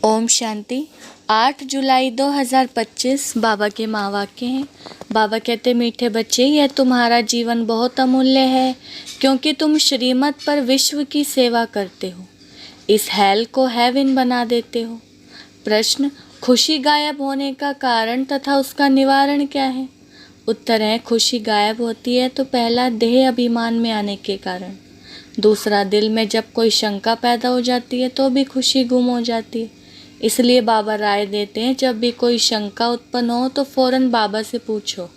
ओम शांति। 8 जुलाई 2025 बाबा के महावाक्य हैं। बाबा कहते, मीठे बच्चे, यह तुम्हारा जीवन बहुत अमूल्य है क्योंकि तुम श्रीमत पर विश्व की सेवा करते हो, इस हेल को हेवन बना देते हो। प्रश्न, खुशी गायब होने का कारण तथा उसका निवारण क्या है? उत्तर है, खुशी गायब होती है तो पहला देह अभिमान में आने के कारण, दूसरा दिल में जब कोई शंका पैदा हो जाती है तो भी खुशी गुम हो जाती है। इसलिए बाबा राय देते हैं, जब भी कोई शंका उत्पन्न हो तो फौरन बाबा से पूछो।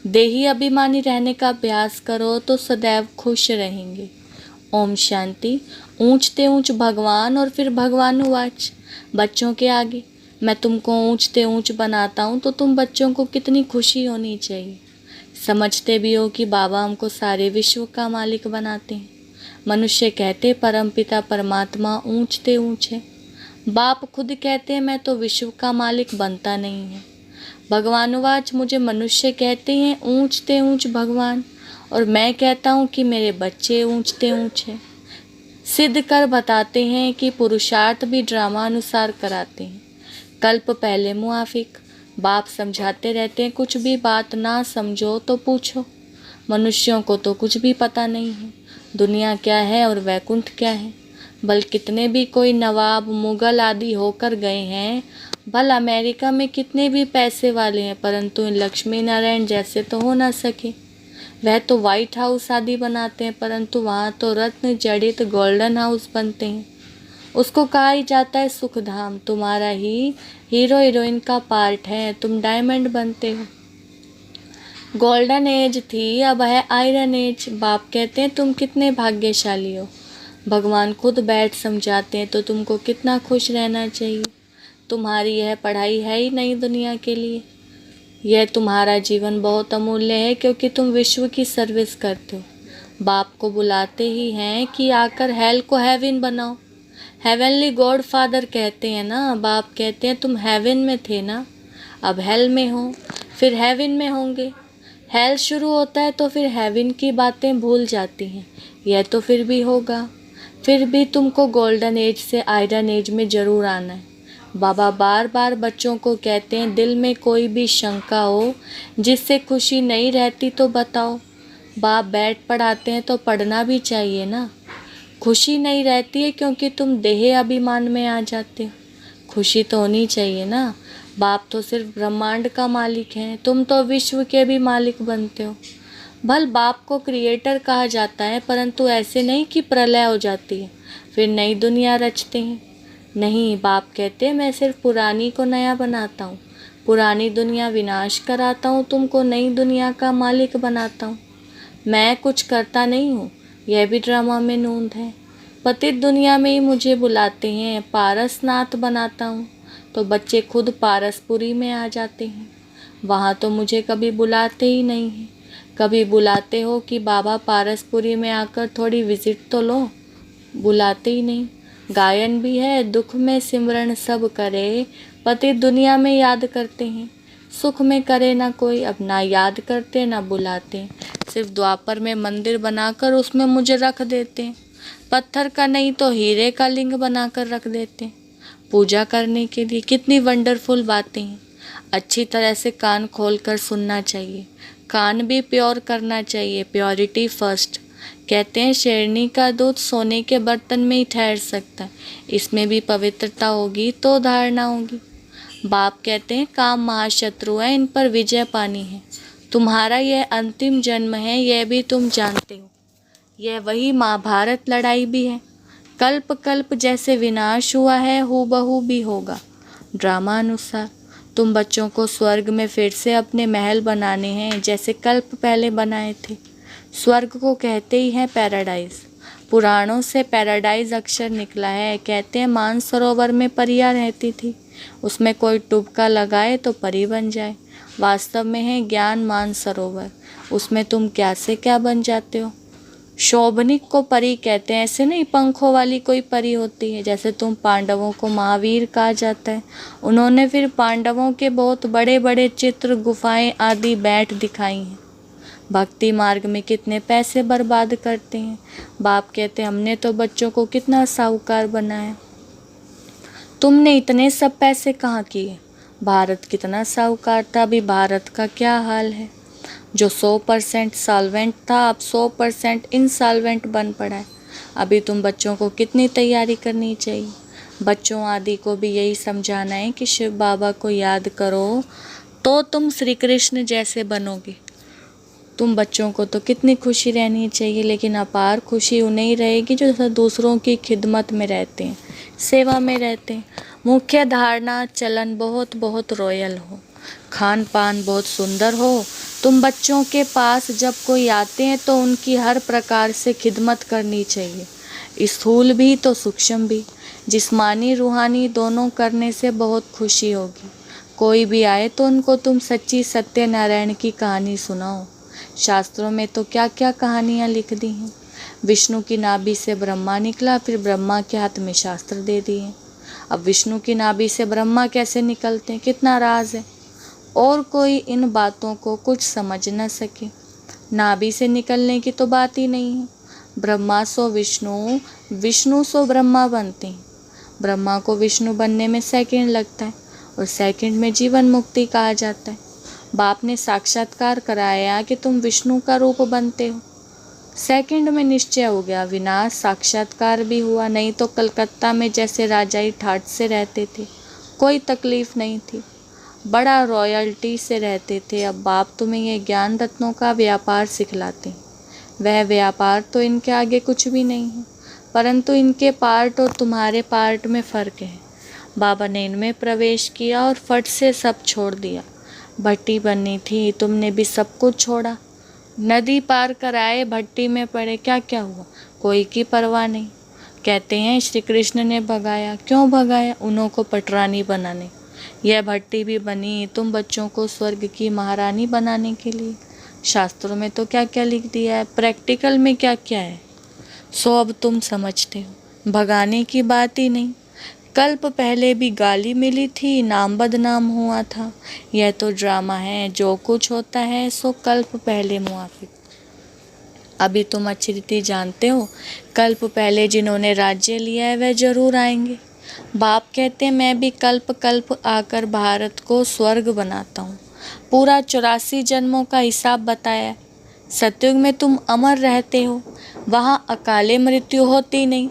देही अभिमानी रहने का अभ्यास करो तो सदैव खुश रहेंगे। ओम शांति। ऊंचते ऊंच भगवान और फिर भगवानुवाच। बच्चों के आगे, मैं तुमको ऊंचते ऊंच बनाता हूँ तो तुम बच्चों को कितनी खुशी होनी चाहिए। समझते भी हो कि बाबा हमको सारे विश्व का मालिक बनाते हैं। मनुष्य कहते परमपिता परमात्मा ऊंचते ऊंच है। बाप खुद कहते हैं मैं तो विश्व का मालिक बनता नहीं है। भगवानुवाच, मुझे मनुष्य कहते हैं ऊंचते ऊंच भगवान, और मैं कहता हूँ कि मेरे बच्चे ऊंचते ऊंच हैं। सिद्ध कर बताते हैं कि पुरुषार्थ भी ड्रामा अनुसार कराते हैं। कल्प पहले मुआफिक। बाप समझाते रहते हैं, कुछ भी बात ना समझो तो पूछो। मनुष्यों को तो कुछ भी पता नहीं है, दुनिया क्या है और वैकुंठ क्या है। भल कितने भी कोई नवाब मुगल आदि होकर गए हैं, भल अमेरिका में कितने भी पैसे वाले हैं, परंतु लक्ष्मी नारायण जैसे तो हो ना सके। वह तो व्हाइट हाउस आदि बनाते हैं, परंतु वहाँ तो रत्न जड़ित गोल्डन हाउस बनते हैं। उसको कहा ही जाता है सुखधाम। तुम्हारा ही हीरो हीरोइन का पार्ट है, तुम डायमंड बनते हो। गोल्डन एज थी, अब है आयरन एज। बाप कहते हैं तुम कितने भाग्यशाली हो। भगवान खुद बैठ समझाते हैं तो तुमको कितना खुश रहना चाहिए। तुम्हारी यह पढ़ाई है ही नहीं दुनिया के लिए। यह तुम्हारा जीवन बहुत अमूल्य है क्योंकि तुम विश्व की सर्विस करते हो। बाप को बुलाते ही हैं कि आकर हेल को हेवन बनाओ। हेवनली गॉड फादर कहते हैं ना। बाप कहते हैं तुम हेवन में थे ना, अब हेल में हो, फिर हेवन में होंगे। हेल शुरू होता है तो फिर हेवन की बातें भूल जाती हैं। यह तो फिर भी होगा, फिर भी तुमको गोल्डन एज से आयरन एज में ज़रूर आना है। बाबा बार बार बच्चों को कहते हैं, दिल में कोई भी शंका हो जिससे खुशी नहीं रहती तो बताओ। बाप बैठ पढ़ाते हैं तो पढ़ना भी चाहिए ना। खुशी नहीं रहती है क्योंकि तुम देह अभिमान में आ जाते हो। खुशी तो होनी चाहिए ना। बाप तो सिर्फ ब्रह्मांड का मालिक हैं, तुम तो विश्व के भी मालिक बनते हो। भल बाप को क्रिएटर कहा जाता है, परंतु ऐसे नहीं कि प्रलय हो जाती है फिर नई दुनिया रचते हैं। नहीं, बाप कहते हैं मैं सिर्फ पुरानी को नया बनाता हूँ, पुरानी दुनिया विनाश कराता हूँ, तुमको नई दुनिया का मालिक बनाता हूँ। मैं कुछ करता नहीं हूँ, यह भी ड्रामा में नूंद है। पतित दुनिया में ही मुझे बुलाते हैं, पारसनाथ बनाता हूँ, तो बच्चे खुद पारसपुरी में आ जाते हैं। वहाँ तो मुझे कभी बुलाते ही नहीं हैं। कभी बुलाते हो कि बाबा पारसपुरी में आकर थोड़ी विजिट तो लो, बुलाते ही नहीं। गायन भी है, दुख में सिमरन सब करे, पति दुनिया में याद करते हैं, सुख में करे ना कोई, अब ना याद करते ना बुलाते। सिर्फ द्वापर में मंदिर बनाकर उसमें मुझे रख देते, पत्थर का नहीं तो हीरे का लिंग बनाकर रख देते पूजा करने के लिए। कितनी वंडरफुल बातें हैं। अच्छी तरह से कान खोलकर सुनना चाहिए, कान भी प्योर करना चाहिए, प्योरिटी फर्स्ट। कहते हैं शेरनी का दूध सोने के बर्तन में ही ठहर सकता है, इसमें भी पवित्रता होगी तो धारणा होगी। बाप कहते हैं काम महाशत्रु है, इन पर विजय पानी है। तुम्हारा यह अंतिम जन्म है, यह भी तुम जानते हो। यह वही महाभारत लड़ाई भी है। कल्प कल्प जैसे विनाश हुआ है हूबहू भी होगा ड्रामा अनुसार। तुम बच्चों को स्वर्ग में फिर से अपने महल बनाने हैं जैसे कल्प पहले बनाए थे। स्वर्ग को कहते ही हैं पैराडाइज। पुराणों से पैराडाइज अक्षर निकला है। कहते हैं मानसरोवर में परियां रहती थी, उसमें कोई टुबका लगाए तो परी बन जाए। वास्तव में है ज्ञान मानसरोवर, उसमें तुम क्या से क्या बन जाते हो। शोभनिक को परी कहते हैं, ऐसे नहीं पंखों वाली कोई परी होती है। जैसे तुम पांडवों को महावीर कहा जाता है, उन्होंने फिर पांडवों के बहुत बड़े बड़े चित्र गुफाएं आदि बैठ दिखाई हैं। भक्ति मार्ग में कितने पैसे बर्बाद करते हैं। बाप कहते हैं हमने तो बच्चों को कितना साहूकार बनाया। तुमने इतने सब पैसे कहाँ किए? भारत कितना साहूकार था, अभी भारत का क्या हाल है। जो 100% सॉल्वेंट था अब 100% इंसॉल्वेंट बन पड़ा है। अभी तुम बच्चों को कितनी तैयारी करनी चाहिए। बच्चों आदि को भी यही समझाना है कि शिव बाबा को याद करो तो तुम श्री कृष्ण जैसे बनोगे। तुम बच्चों को तो कितनी खुशी रहनी चाहिए, लेकिन अपार खुशी उन्हें ही रहेगी जो दूसरों की खिदमत में रहते हैं, सेवा में रहते हैं। मुख्य धारणा चलन बहुत बहुत रॉयल हो, खान पान बहुत सुंदर हो। तुम बच्चों के पास जब कोई आते हैं तो उनकी हर प्रकार से खिदमत करनी चाहिए, स्थूल भी तो सूक्ष्म भी, जिस्मानी रूहानी दोनों करने से बहुत खुशी होगी। कोई भी आए तो उनको तुम सच्ची सत्यनारायण की कहानी सुनाओ। शास्त्रों में तो क्या क्या कहानियाँ लिख दी हैं। विष्णु की नाभि से ब्रह्मा निकला, फिर ब्रह्मा के हाथ में शास्त्र दे दिए। अब विष्णु की नाभि से ब्रह्मा कैसे निकलते हैं, कितना राज है, और कोई इन बातों को कुछ समझ न सके। नाभि से निकलने की तो बात ही नहीं है। ब्रह्मा सो विष्णु, विष्णु सो ब्रह्मा बनते हैं। ब्रह्मा को विष्णु बनने में सेकंड लगता है, और सेकंड में जीवन मुक्ति कहा जाता है। बाप ने साक्षात्कार कराया कि तुम विष्णु का रूप बनते हो। सेकंड में निश्चय हो गया, विनाश साक्षात्कार भी हुआ। नहीं तो कलकत्ता में जैसे राजाई ठाट से रहते थे, कोई तकलीफ नहीं थी, बड़ा रॉयल्टी से रहते थे। अब बाप तुम्हें ये ज्ञान रत्नों का व्यापार सिखलाते हैं। वह व्यापार तो इनके आगे कुछ भी नहीं है, परंतु इनके पार्ट और तुम्हारे पार्ट में फ़र्क है। बाबा ने इनमें प्रवेश किया और फट से सब छोड़ दिया। भट्टी बननी थी, तुमने भी सब कुछ छोड़ा। नदी पार कर आए, भट्टी में पड़े, क्या क्या हुआ, कोई की परवाह नहीं। कहते हैं श्री कृष्ण ने भगाया, क्यों भगाया? उन्हों को पटरानी बनाने। यह भट्टी भी बनी तुम बच्चों को स्वर्ग की महारानी बनाने के लिए। शास्त्रों में तो क्या क्या लिख दिया है, प्रैक्टिकल में क्या क्या है, सो अब तुम समझते हो। भगाने की बात ही नहीं। कल्प पहले भी गाली मिली थी, नाम बदनाम हुआ था। यह तो ड्रामा है, जो कुछ होता है सो कल्प पहले मुआफिक। अभी तुम अच्छी रीति जानते हो, कल्प पहले जिन्होंने राज्य लिया है वह जरूर आएंगे। बाप कहते हैं मैं भी कल्प कल्प आकर भारत को स्वर्ग बनाता हूँ। पूरा 84 जन्मों का हिसाब बताया। सतयुग में तुम अमर रहते हो, वहाँ अकाले मृत्यु होती नहीं।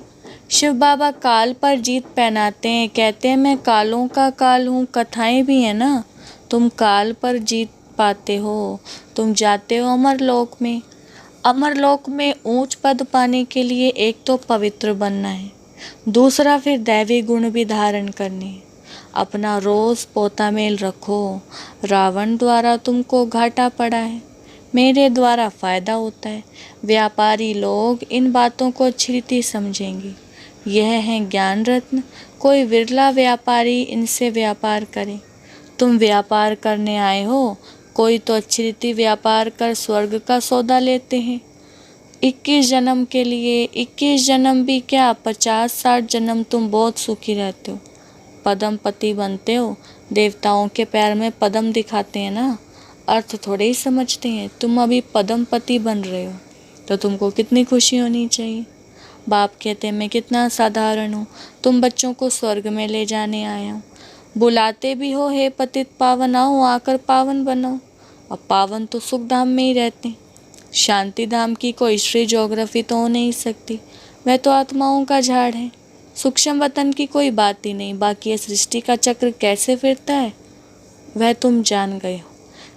शिव बाबा काल पर जीत पहनाते हैं, कहते हैं मैं कालों का काल हूँ। कथाएं भी हैं ना, तुम काल पर जीत पाते हो, तुम जाते हो अमरलोक में। अमरलोक में ऊंच पद पाने के लिए एक तो पवित्र बनना है, दूसरा फिर दैवी गुण भी धारण करने हैं। अपना रोज पोता मेल रखो। रावण द्वारा तुमको घाटा पड़ा है, मेरे द्वारा फायदा होता है। व्यापारी लोग इन बातों को अच्छी रीति समझेंगे। यह है ज्ञान रत्न, कोई विरला व्यापारी इनसे व्यापार करे। तुम व्यापार करने आए हो, कोई तो अच्छी रीति व्यापार कर स्वर्ग का सौदा लेते हैं। 21 जन्म के लिए, 21 जन्म भी क्या 50-60 जन्म तुम बहुत सुखी रहते हो, पदम पति बनते हो। देवताओं के पैर में पदम दिखाते हैं ना, अर्थ थोड़े ही समझते हैं। तुम अभी पदम पति बन रहे हो तो तुमको कितनी खुशी होनी चाहिए। बाप कहते हैं मैं कितना साधारण हूँ, तुम बच्चों को स्वर्ग में ले जाने आया हूँ। बुलाते भी हो, हे पतित पावन आओ, आकर पावन बनो। अब पावन तो सुख धाम में ही रहते हैं, शांति धाम की कोई हिस्ट्री ज्योग्राफी तो हो नहीं सकती, वह तो आत्माओं का झाड़ है। सूक्ष्म वतन की कोई बात ही नहीं। बाकी ये सृष्टि का चक्र कैसे फिरता है वह तुम जान गए हो।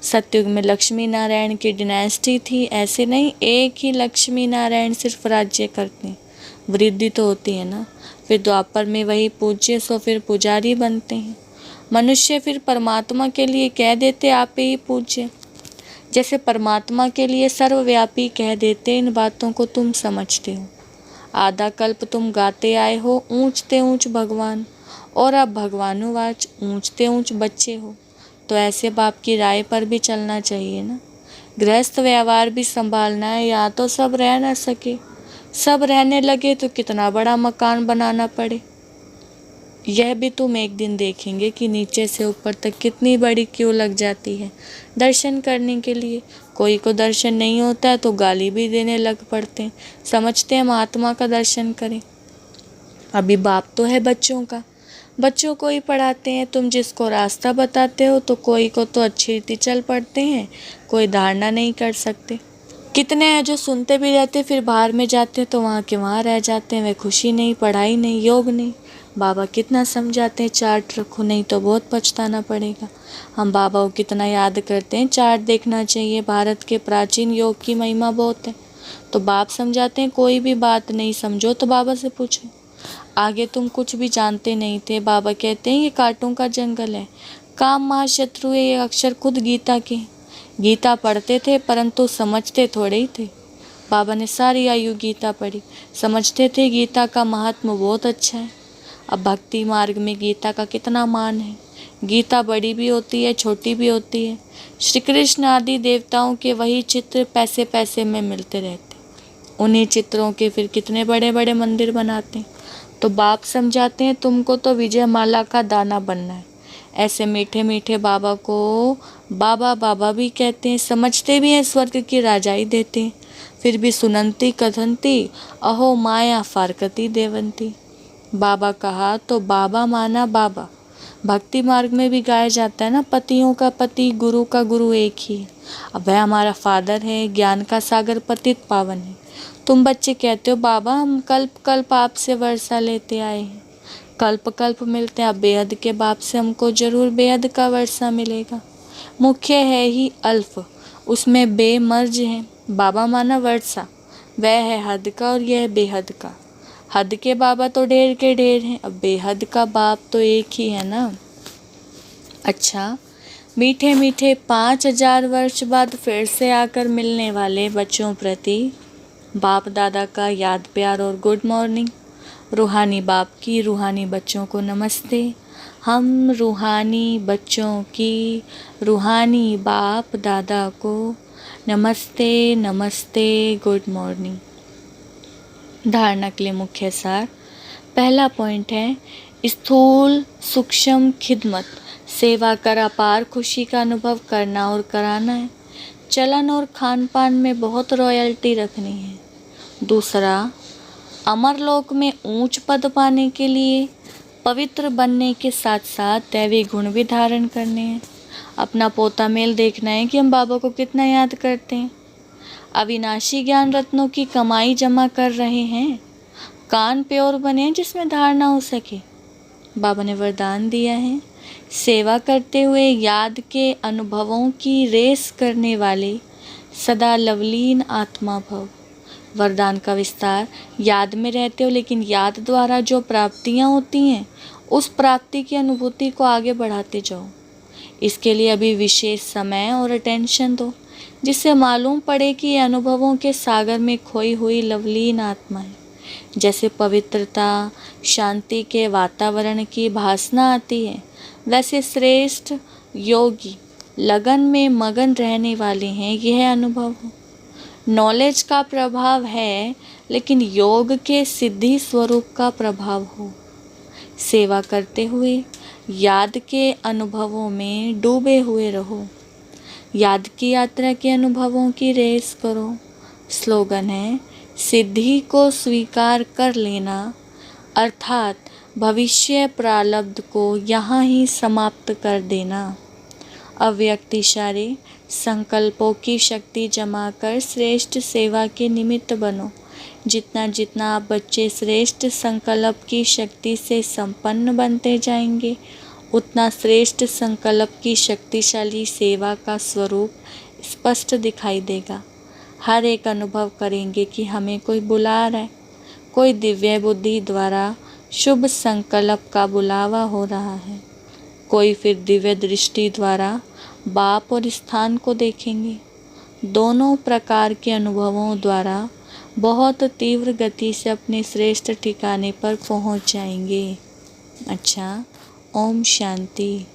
सतयुग में लक्ष्मी नारायण की डिनेस्टी थी, ऐसे नहीं एक ही लक्ष्मी नारायण सिर्फ राज्य करते हैं, वृद्धि तो होती है ना। फिर द्वापर में वही पूज्य सो फिर पुजारी बनते हैं। मनुष्य फिर परमात्मा के लिए कह देते आप ही पूज्य, जैसे परमात्मा के लिए सर्वव्यापी कह देते। इन बातों को तुम समझते हो। आधा कल्प तुम गाते आए हो ऊंचते ऊंच भगवान, और अब भगवानुवाच ऊंचते ऊंच बच्चे हो। तो ऐसे बाप की राय पर भी चलना चाहिए ना। गृहस्थ व्यवहार भी संभालना है, या तो सब रह ना सके, सब रहने लगे तो कितना बड़ा मकान बनाना पड़े। यह भी तुम एक दिन देखेंगे कि नीचे से ऊपर तक कितनी बड़ी क्यू लग जाती है दर्शन करने के लिए। कोई को दर्शन नहीं होता है तो गाली भी देने लग पड़ते हैं, समझते हैं महात्मा का दर्शन करें। अभी बाप तो है बच्चों का, बच्चों को ही पढ़ाते हैं। तुम जिसको रास्ता बताते हो तो कोई को तो अच्छी रीति चल पड़ते हैं, कोई धारणा नहीं कर सकते। कितने हैं जो सुनते भी रहते फिर बाहर में जाते हैं तो वहाँ के वहाँ रह जाते हैं। वे खुशी नहीं, पढ़ाई नहीं, योग नहीं। बाबा कितना समझाते हैं, चार्ट रखो नहीं तो बहुत पछताना पड़ेगा। हम बाबा को कितना याद करते हैं, चार्ट देखना चाहिए। भारत के प्राचीन योग की महिमा बहुत है। तो बाप समझाते हैं कोई भी बात नहीं समझो तो बाबा से पूछो। आगे तुम कुछ भी जानते नहीं थे। बाबा कहते हैं ये कांटों का जंगल है, काम महाशत्रु है। ये अक्षर खुद गीता के। गीता पढ़ते थे परंतु समझते थोड़े ही थे। बाबा ने सारी आयु गीता पढ़ी, समझते थे गीता का महात्म बहुत अच्छा है। अब भक्ति मार्ग में गीता का कितना मान है। गीता बड़ी भी होती है, छोटी भी होती है। श्री कृष्ण आदि देवताओं के वही चित्र पैसे पैसे में मिलते रहते। उन्हीं चित्रों के फिर कितने बड़े बड़े मंदिर बनाते हैं। तो बाप समझाते हैं तुमको तो विजय माला का दाना बनना है। ऐसे मीठे मीठे बाबा को बाबा बाबा भी कहते हैं, समझते भी हैं, स्वर्ग की राजाई देते हैं। फिर भी सुनंती कथंती अहो माया फारकती देवंती। बाबा कहा तो बाबा माना बाबा। भक्ति मार्ग में भी गाया जाता है ना, पतियों का पति गुरु का गुरु एक ही है। अब वह हमारा फादर है, ज्ञान का सागर पतित पावन है। तुम बच्चे कहते हो बाबा हम कल्प कल्प आपसे वर्षा लेते आए हैं, कल्प कल्प मिलते हैं। अब बेहद के बाप से हमको जरूर बेहद का वर्षा मिलेगा। मुख्य है ही अल्फ, उसमें बेमर्ज है। बाबा माना वर्षा, वह है हद का और यह बेहद का। हद के बाबा तो ढेर के ढेर हैं, अब बेहद का बाप तो एक ही है ना। अच्छा, मीठे मीठे 5000 वर्ष बाद फिर से आकर मिलने वाले बच्चों प्रति बाप दादा का याद प्यार और गुड मॉर्निंग। रूहानी बाप की रूहानी बच्चों को नमस्ते। हम रूहानी बच्चों की रूहानी बाप दादा को नमस्ते नमस्ते, गुड मॉर्निंग। धारणा के लिए मुख्य सार। पहला पॉइंट है स्थूल सूक्ष्म खिदमत, सेवा कर अपार खुशी का अनुभव करना और कराना है। चलन और खान पान में बहुत रॉयल्टी रखनी है। दूसरा, अमरलोक में ऊंच पद पाने के लिए पवित्र बनने के साथ साथ दैवी गुण भी धारण करने हैं। अपना पोता मेल देखना है कि हम बाबा को कितना याद करते हैं। अविनाशी ज्ञान रत्नों की कमाई जमा कर रहे हैं। कान प्योर बने जिसमें धारणा हो सके। बाबा ने वरदान दिया है, सेवा करते हुए याद के अनुभवों की रेस करने वाले सदा लवलीन आत्मा भव। वरदान का विस्तार, याद में रहते हो लेकिन याद द्वारा जो प्राप्तियां होती हैं उस प्राप्ति की अनुभूति को आगे बढ़ाते जाओ। इसके लिए अभी विशेष समय और अटेंशन दो, जिससे मालूम पड़े कि ये अनुभवों के सागर में खोई हुई लवलीन आत्मा है। जैसे पवित्रता शांति के वातावरण की भासना आती है, वैसे श्रेष्ठ योगी लगन में मगन रहने वाले हैं। यह अनुभव हो। नॉलेज का प्रभाव है लेकिन योग के सिद्धि स्वरूप का प्रभाव हो। सेवा करते हुए याद के अनुभवों में डूबे हुए रहो। याद की यात्रा के अनुभवों की रेस करो। स्लोगन है, सिद्धि को स्वीकार कर लेना, अर्थात भविष्य प्रारब्ध को यहाँ ही समाप्त कर देना। अव्यक्त इशारे संकल्पों की शक्ति जमा कर श्रेष्ठ सेवा के निमित्त बनो। जितना जितना आप बच्चे श्रेष्ठ संकल्प की शक्ति से संपन्न बनते जाएंगे, उतना श्रेष्ठ संकल्प की शक्तिशाली सेवा का स्वरूप स्पष्ट दिखाई देगा। हर एक अनुभव करेंगे कि हमें कोई बुला रहा है, कोई दिव्य बुद्धि द्वारा शुभ संकल्प का बुलावा हो रहा है। कोई फिर दिव्य दृष्टि द्वारा बाप और स्थान को देखेंगे। दोनों प्रकार के अनुभवों द्वारा बहुत तीव्र गति से अपने श्रेष्ठ ठिकाने पर पहुंच जाएंगे। अच्छा, ओम शांति।